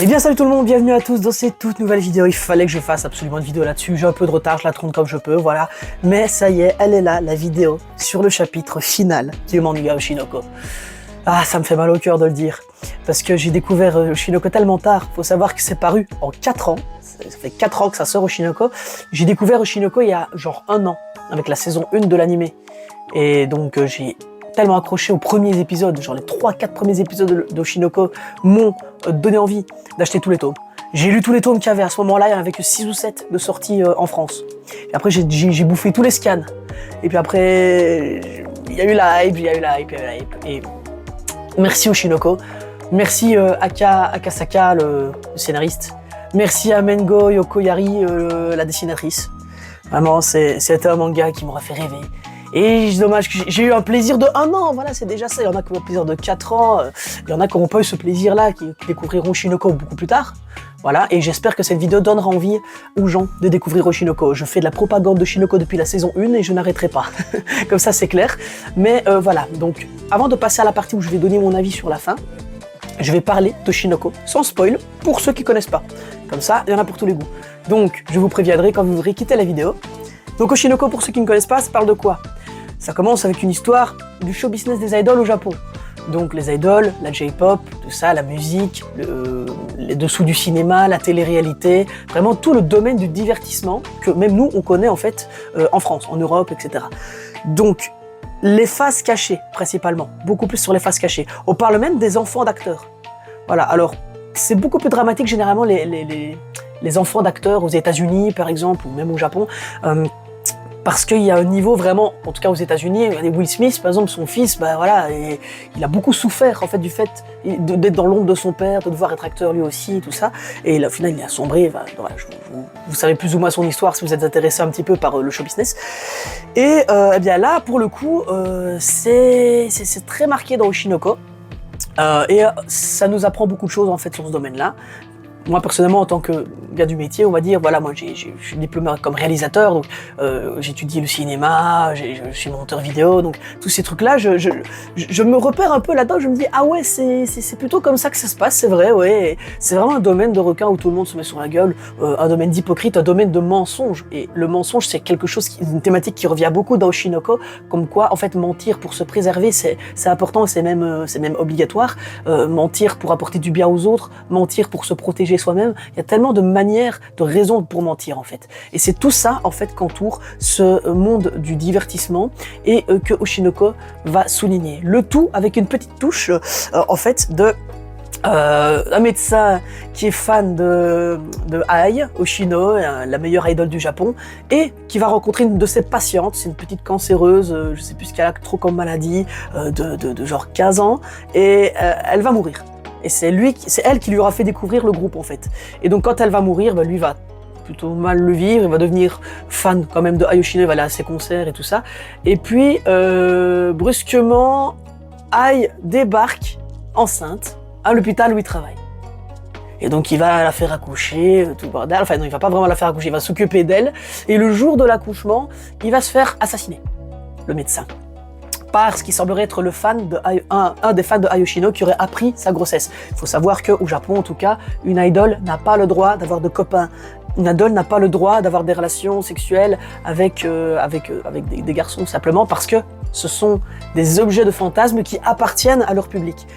Eh bien salut tout le monde, bienvenue à tous dans cette toute nouvelle vidéo. Il fallait que je fasse absolument une vidéo là-dessus, j'ai un peu de retard, je la tourne comme je peux, voilà. Mais ça y est, elle est là, la vidéo sur le chapitre final du manga Oshinoko. Ah, ça me fait mal au cœur de le dire, parce que j'ai découvert Oshinoko tellement tard. Faut savoir que c'est paru en 4 ans, ça fait 4 ans que ça sort Oshinoko. J'ai découvert Oshinoko il y a genre 1 an, avec la saison 1 de l'animé. Et donc j'ai tellement accroché aux premiers épisodes, genre les 3-4 premiers épisodes d'Oshinoko m'ont donné envie d'acheter tous les tomes. J'ai lu tous les tomes qu'il y avait à ce moment-là, il y en avait que 6 ou 7 de sortie en France. Et après j'ai bouffé tous les scans. Et puis après, il y a eu la hype, Et merci Oshinoko, merci Akasaka, le scénariste. Merci à Mengo Yokoyari, la dessinatrice. Vraiment, c'était un manga qui m'aura fait rêver. Et c'est dommage que j'ai eu un plaisir de 1 an, voilà, c'est déjà ça. Il y en a qui ont un plaisir de 4 ans, il y en a qui n'auront pas eu ce plaisir-là, qui découvriront Oshinoko beaucoup plus tard. Voilà, et j'espère que cette vidéo donnera envie aux gens de découvrir Oshinoko. Je fais de la propagande d'Oshinoko depuis la saison 1 et je n'arrêterai pas. Comme ça, c'est clair. Mais voilà, donc avant de passer à la partie où je vais donner mon avis sur la fin, je vais parler d'Oshinoko sans spoil pour ceux qui ne connaissent pas. Comme ça, il y en a pour tous les goûts. Donc, je vous préviendrai quand vous voudrez quitter la vidéo. Donc Oshinoko, pour ceux qui ne connaissent pas, ça parle de quoi? Ça commence avec une histoire du show business des idoles au Japon. Donc les idoles, la J-pop, tout ça, la musique, les dessous du cinéma, la télé-réalité, vraiment tout le domaine du divertissement que même nous on connaît en fait en France, en Europe, etc. Donc les faces cachées principalement, beaucoup plus sur les faces cachées. On parle même des enfants d'acteurs. Voilà, alors c'est beaucoup plus dramatique généralement les enfants d'acteurs aux États-Unis par exemple ou même au Japon. Parce qu'il y a un niveau vraiment, en tout cas aux États-Unis, Will Smith, par exemple, son fils, bah voilà, et il a beaucoup souffert en fait du fait d'être dans l'ombre de son père, de devoir être acteur lui aussi, tout ça. Et là, au final, il a sombré. Bah, voilà, vous savez plus ou moins son histoire si vous êtes intéressé un petit peu par le show business. Et eh bien là, pour le coup, c'est très marqué dans Oshinoko. Et ça nous apprend beaucoup de choses en fait sur ce domaine-là. Moi personnellement, en tant que gars du métier, on va dire, voilà, moi je suis diplômé comme réalisateur, donc j'étudie le cinéma, je suis monteur vidéo, donc tous ces trucs-là, je me repère un peu là-dedans, je me dis, ah ouais, c'est plutôt comme ça que ça se passe, c'est vrai, ouais, c'est vraiment un domaine de requin où tout le monde se met sur la gueule, un domaine d'hypocrite, un domaine de mensonge, et le mensonge c'est quelque chose, une thématique qui revient beaucoup dans Oshinoko, comme quoi, en fait, mentir pour se préserver, c'est important, c'est même obligatoire, mentir pour apporter du bien aux autres, mentir pour se protéger soi-même, il y a tellement de manières, de raisons pour mentir en fait. Et c'est tout ça en fait qu'entoure ce monde du divertissement et que Oshinoko va souligner. Le tout avec une petite touche en fait de un médecin qui est fan de Ai, Oshino, la meilleure idole du Japon, et qui va rencontrer une de ses patientes, c'est une petite cancéreuse, je sais plus ce qu'elle a trop comme maladie, de genre 15 ans, et elle va mourir. Et c'est elle qui lui aura fait découvrir le groupe en fait. Et donc quand elle va mourir, bah, lui va plutôt mal le vivre, il va devenir fan quand même de Ai Yoshino, il va aller à ses concerts et tout ça. Et puis brusquement, Ai débarque enceinte à l'hôpital où il travaille. Et donc il va la faire accoucher, tout le bordel. Enfin non, il va pas vraiment la faire accoucher, il va s'occuper d'elle. Et le jour de l'accouchement, il va se faire assassiner, le médecin. Parce qu'il semblerait être un des fans de Ai Yoshino qui aurait appris sa grossesse. Il faut savoir qu'au Japon, en tout cas, une idole n'a pas le droit d'avoir de copains. Une idole n'a pas le droit d'avoir des relations sexuelles avec des garçons, simplement parce que ce sont des objets de fantasme qui appartiennent à leur public.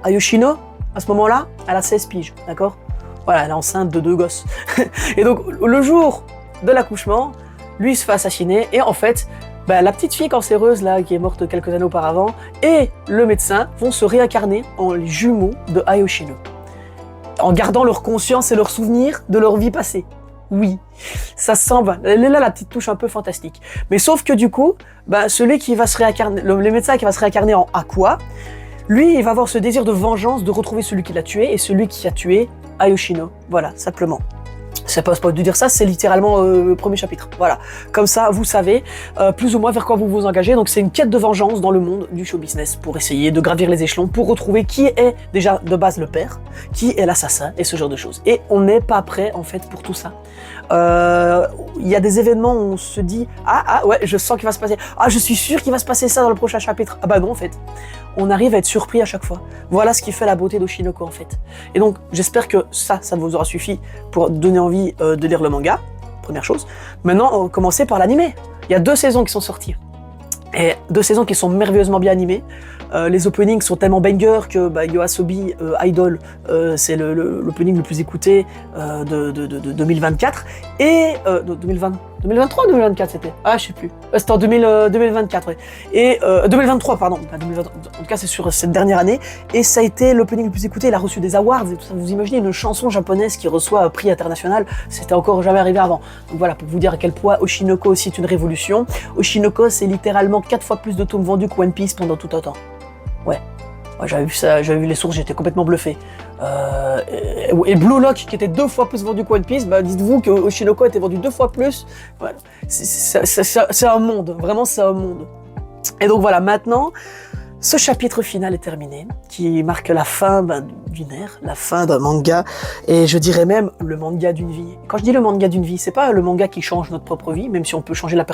Ai Yoshino, à ce moment-là, elle a 16 piges, d'accord? Voilà, elle est enceinte de 2 gosses. Et donc, le jour de l'accouchement, lui se fait assassiner, et en fait, bah, la petite fille cancéreuse là, qui est morte quelques années auparavant, et le médecin vont se réincarner en jumeaux de Ai Yoshino, en gardant leur conscience et leurs souvenirs de leur vie passée. Oui, ça semble, elle est là la petite touche un peu fantastique. Mais sauf que du coup, bah, celui qui va se réincarner, le médecin qui va se réincarner en Aqua, lui, il va avoir ce désir de vengeance, de retrouver celui qui l'a tué, et celui qui a tué Ai Yoshino. Voilà, simplement. C'est pas spoil de dire ça, c'est littéralement le premier chapitre. Voilà, comme ça vous savez plus ou moins vers quoi vous vous engagez. Donc c'est une quête de vengeance dans le monde du show business pour essayer de gravir les échelons, pour retrouver qui est déjà de base le père, qui est l'assassin et ce genre de choses. Et on n'est pas prêt en fait pour tout ça. Il y a des événements où on se dit ouais, je sens qu'il va se passer, je suis sûr qu'il va se passer ça dans le prochain chapitre. Ah bah non en fait. On arrive à être surpris à chaque fois. Voilà ce qui fait la beauté d'Oshinoko en fait. Et donc j'espère que ça vous aura suffi pour donner envie de lire le manga, première chose. Maintenant, on va commencer par l'animé. Il y a 2 saisons qui sont sorties. Et 2 saisons qui sont merveilleusement bien animées. Les openings sont tellement bangers que YOASOBI Idol, c'est l'opening le plus écouté de 2024. Et 2023 ou 2024 c'était? Je sais plus. C'était en 2024, ouais. Et 2023, pardon. 2023. En tout cas, c'est sur cette dernière année. Et ça a été l'opening le plus écouté. Il a reçu des awards et tout ça. Vous imaginez une chanson japonaise qui reçoit un prix international? C'était encore jamais arrivé avant. Donc voilà, pour vous dire à quel point Oshinoko aussi est une révolution. Oshinoko, c'est littéralement 4 fois plus de tomes vendus que One Piece pendant tout un temps. Ouais, j'avais vu ça, j'avais vu les sources, j'étais complètement bluffé. Et Blue Lock, qui était 2 fois plus vendu que One Piece, dites-vous que Oshinoko était vendu 2 fois plus. Voilà. C'est un monde, vraiment c'est un monde. Et donc voilà, maintenant, ce chapitre final est terminé, qui marque la fin d'une ère, la fin d'un manga, et je dirais même le manga d'une vie. Quand je dis le manga d'une vie, c'est pas le manga qui change notre propre vie, même si on peut changer la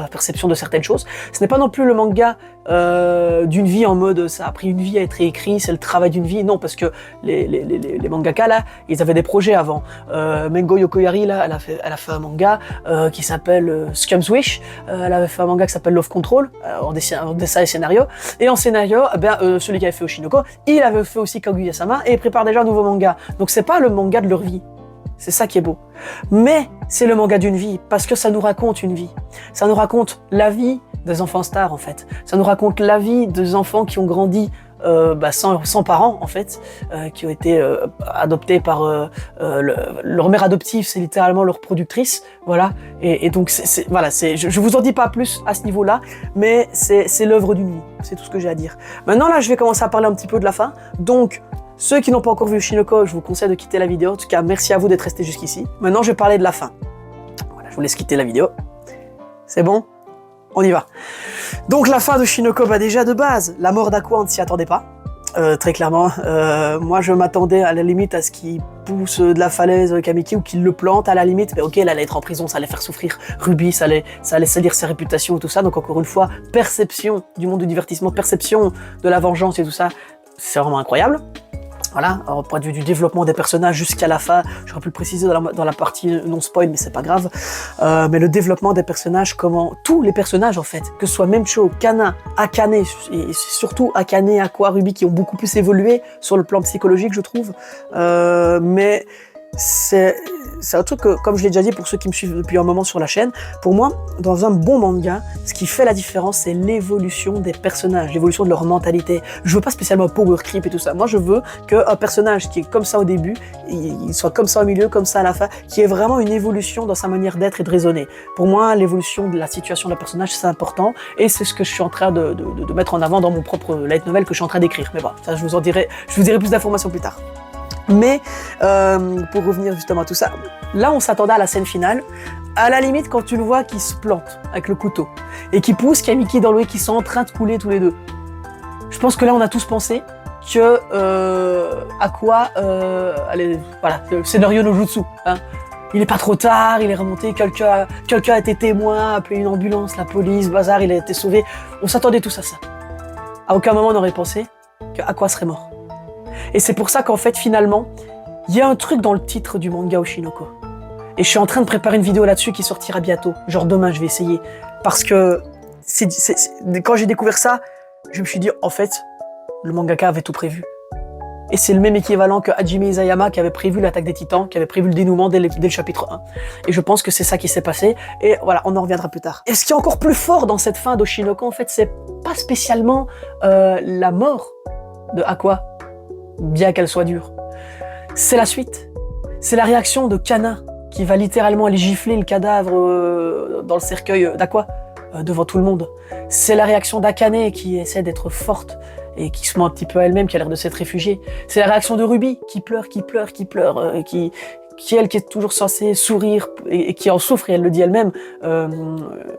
perception de certaines choses. Ce n'est pas non plus le manga d'une vie en mode ça a pris une vie à être écrit, c'est le travail d'une vie. Non, parce que les mangaka là, ils avaient des projets avant. Mengo Yokoyari là, elle a fait un manga qui s'appelle Scum's Wish. Elle avait fait un manga qui s'appelle Love Control en dessin et scénario. Et en scénario, celui qui avait fait Oshinoko, il avait fait aussi Kaguya-sama et il prépare déjà un nouveau manga. Donc c'est pas le manga de leur vie. C'est ça qui est beau. Mais c'est le manga d'une vie, parce que ça nous raconte une vie. Ça nous raconte la vie des enfants stars, en fait. Ça nous raconte la vie des enfants qui ont grandi sans parents, en fait, qui ont été adoptés par leur mère adoptive, c'est littéralement leur productrice, voilà. Et donc, je vous en dis pas plus à ce niveau-là, mais c'est l'œuvre d'une vie. C'est tout ce que j'ai à dire. Maintenant, là, je vais commencer à parler un petit peu de la fin. Donc, ceux qui n'ont pas encore vu Oshinoko, je vous conseille de quitter la vidéo. En tout cas, merci à vous d'être restés jusqu'ici. Maintenant, je vais parler de la fin. Voilà, je vous laisse quitter la vidéo. C'est bon? On y va. Donc la fin de Oshinoko, déjà de base, la mort d'Aqua, on ne s'y attendait pas. Très clairement. Moi, je m'attendais à la limite à ce qu'il pousse de la falaise Kamiki ou qu'il le plante à la limite. Mais ok, elle allait être en prison, ça allait faire souffrir Ruby, ça allait salir sa réputation et tout ça. Donc encore une fois, perception du monde du divertissement, perception de la vengeance et tout ça, c'est vraiment incroyable. Voilà, au point de vue du développement des personnages jusqu'à la fin, j'aurais pu le préciser dans la partie non spoil, mais c'est pas grave. Mais le développement des personnages, tous les personnages en fait, que ce soit Memcho, Kana, Akane, et surtout Akane, Aqua, Ruby, qui ont beaucoup plus évolué sur le plan psychologique, je trouve. Mais c'est un truc que, comme je l'ai déjà dit pour ceux qui me suivent depuis un moment sur la chaîne, pour moi, dans un bon manga, ce qui fait la différence, c'est l'évolution des personnages, l'évolution de leur mentalité. Je veux pas spécialement power creep et tout ça. Moi, je veux qu'un personnage qui est comme ça au début, il soit comme ça au milieu, comme ça à la fin, qui ait vraiment une évolution dans sa manière d'être et de raisonner. Pour moi, l'évolution de la situation d'un personnage, c'est important, et c'est ce que je suis en train de mettre en avant dans mon propre light novel que je suis en train d'écrire. Mais bon, ça, je vous dirai plus d'informations plus tard. Mais pour revenir justement à tout ça, là on s'attendait à la scène finale, à la limite quand tu le vois qui se plante avec le couteau et qui pousse Kamiki dans l'eau et qui sont en train de couler tous les deux. Je pense que là on a tous pensé que Aqua, voilà, le scénario no jutsu, hein. Il est pas trop tard, il est remonté, quelqu'un a été témoin, a appelé une ambulance, la police, bazar, il a été sauvé. On s'attendait tous à ça. À aucun moment on n'aurait pensé que Aqua serait mort. Et c'est pour ça qu'en fait, finalement, il y a un truc dans le titre du manga Oshinoko. Et je suis en train de préparer une vidéo là-dessus qui sortira bientôt. Genre demain, je vais essayer. Parce que quand j'ai découvert ça, je me suis dit, en fait, le mangaka avait tout prévu. Et c'est le même équivalent que Hajime Isayama qui avait prévu l'attaque des titans, qui avait prévu le dénouement dès le chapitre 1. Et je pense que c'est ça qui s'est passé. Et voilà, on en reviendra plus tard. Et ce qui est encore plus fort dans cette fin d'Oshinoko, en fait, c'est pas spécialement la mort de Aqua, bien qu'elle soit dure. C'est la suite. C'est la réaction de Kana, qui va littéralement aller gifler le cadavre dans le cercueil d'Aqua, devant tout le monde. C'est la réaction d'Akane, qui essaie d'être forte, et qui se ment un petit peu à elle-même, qui a l'air de s'être réfugiée. C'est la réaction de Ruby, qui pleure, qui qui est toujours censée sourire et qui en souffre, et elle le dit elle-même,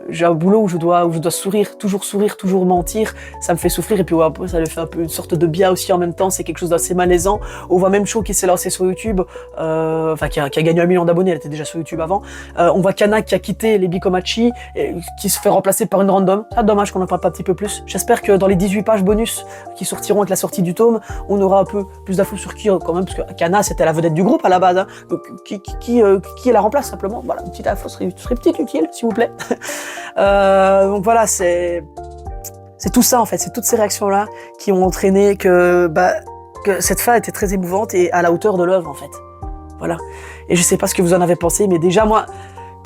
j'ai un boulot où je dois sourire, toujours mentir, ça me fait souffrir, et puis ouais, après, ça lui fait un peu une sorte de bien aussi en même temps, c'est quelque chose d'assez malaisant. On voit même Cho qui s'est lancé sur YouTube, qui a gagné 1 million d'abonnés, elle était déjà sur YouTube avant. On voit Kana qui a quitté les Bikomachi, qui se fait remplacer par une random. C'est dommage qu'on en parle pas un petit peu plus. J'espère que dans les 18 pages bonus qui sortiront avec la sortie du tome, on aura un peu plus d'infos sur qui quand même, parce que Kana c'était la vedette du groupe à la base, hein. Donc, qui la remplace simplement. Voilà, une petite info serait petite utile, s'il vous plaît. Donc voilà, c'est tout ça en fait, c'est toutes ces réactions-là qui ont entraîné que cette fin était très émouvante et à la hauteur de l'œuvre en fait. Voilà. Et je sais pas ce que vous en avez pensé, mais déjà moi,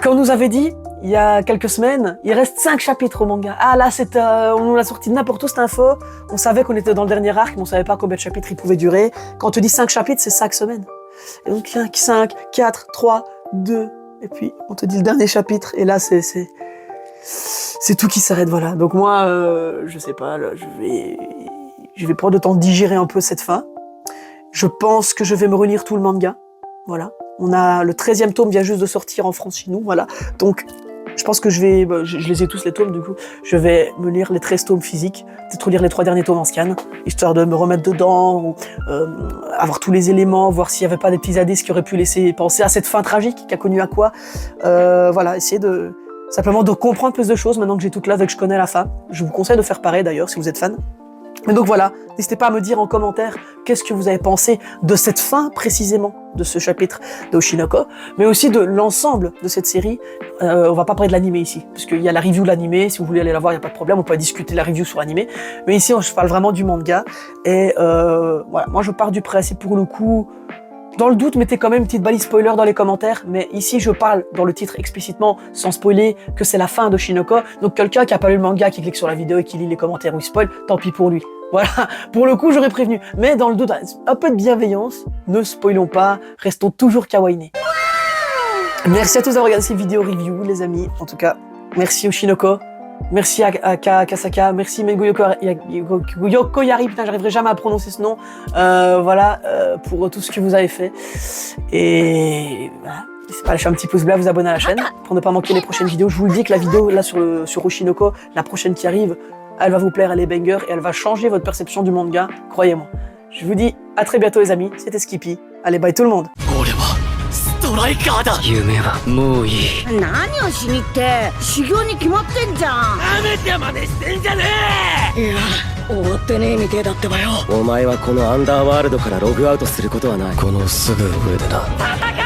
quand on nous avait dit, il y a quelques semaines, il reste 5 chapitres au manga. Ah là, on nous l'a sorti de n'importe où cette info. On savait qu'on était dans le dernier arc, mais on savait pas combien de chapitres il pouvait durer. Quand on te dit 5 chapitres, c'est 5 semaines. Et donc 5, 4, 3, 2, et puis on te dit le dernier chapitre, et là c'est tout qui s'arrête, voilà. Donc moi, je sais pas, là, je vais prendre le temps de digérer un peu cette fin. Je pense que je vais me relire tout le manga, voilà. On a le 13e tome vient juste de sortir en France chez nous, voilà. Donc je pense que je les ai tous les tomes, du coup, je vais me lire les 13 tomes physiques, peut-être lire les 3 derniers tomes en scan, histoire de me remettre dedans, ou, avoir tous les éléments, voir s'il n'y avait pas des petits indices qui auraient pu laisser penser à cette fin tragique, qui a connu à quoi. Voilà, essayer simplement de comprendre plus de choses maintenant que j'ai toute l'œuvre et que je connais la fin. Je vous conseille de faire pareil d'ailleurs, si vous êtes fan. Mais donc voilà, n'hésitez pas à me dire en commentaire qu'est-ce que vous avez pensé de cette fin précisément de ce chapitre de Oshinoko, mais aussi de l'ensemble de cette série. On va pas parler de l'animé ici, parce qu'il y a la review de l'animé, si vous voulez aller la voir, il n'y a pas de problème, on peut discuter la review sur l'animé, mais ici je parle vraiment du manga, et voilà, moi je pars du principe pour le coup, dans le doute, mettez quand même une petite balise spoiler dans les commentaires, mais ici je parle dans le titre explicitement, sans spoiler, que c'est la fin de Oshinoko, donc quelqu'un qui a pas lu le manga, qui clique sur la vidéo et qui lit les commentaires où il spoil, tant pis pour lui. Voilà, pour le coup j'aurais prévenu, mais dans le doute, un peu de bienveillance, ne spoilons pas, restons toujours kawaiiné. Merci à tous d'avoir regardé cette vidéo review, les amis, en tout cas, merci Oshinoko. Merci à Kasaka, merci Mengo Yokoyari, putain j'arriverai jamais à prononcer ce nom, voilà, pour tout ce que vous avez fait, et voilà, n'hésitez pas à lâcher un petit pouce bleu, à vous abonner à la chaîne, pour ne pas manquer les prochaines vidéos. Je vous le dis que la vidéo là sur Oshinoko, la prochaine qui arrive, elle va vous plaire, elle est banger, et elle va changer votre perception du manga, croyez-moi. Je vous dis à très bientôt les amis, c'était Skippy, allez bye tout le monde. 夢はもういい。何をしにって修行に決まってんじゃん。なめてまでしてんじゃねえ。いや終わってねえみてえだってばよ。お前はこのアンダーワールドからログアウトすることはない。このすぐ上でな。戦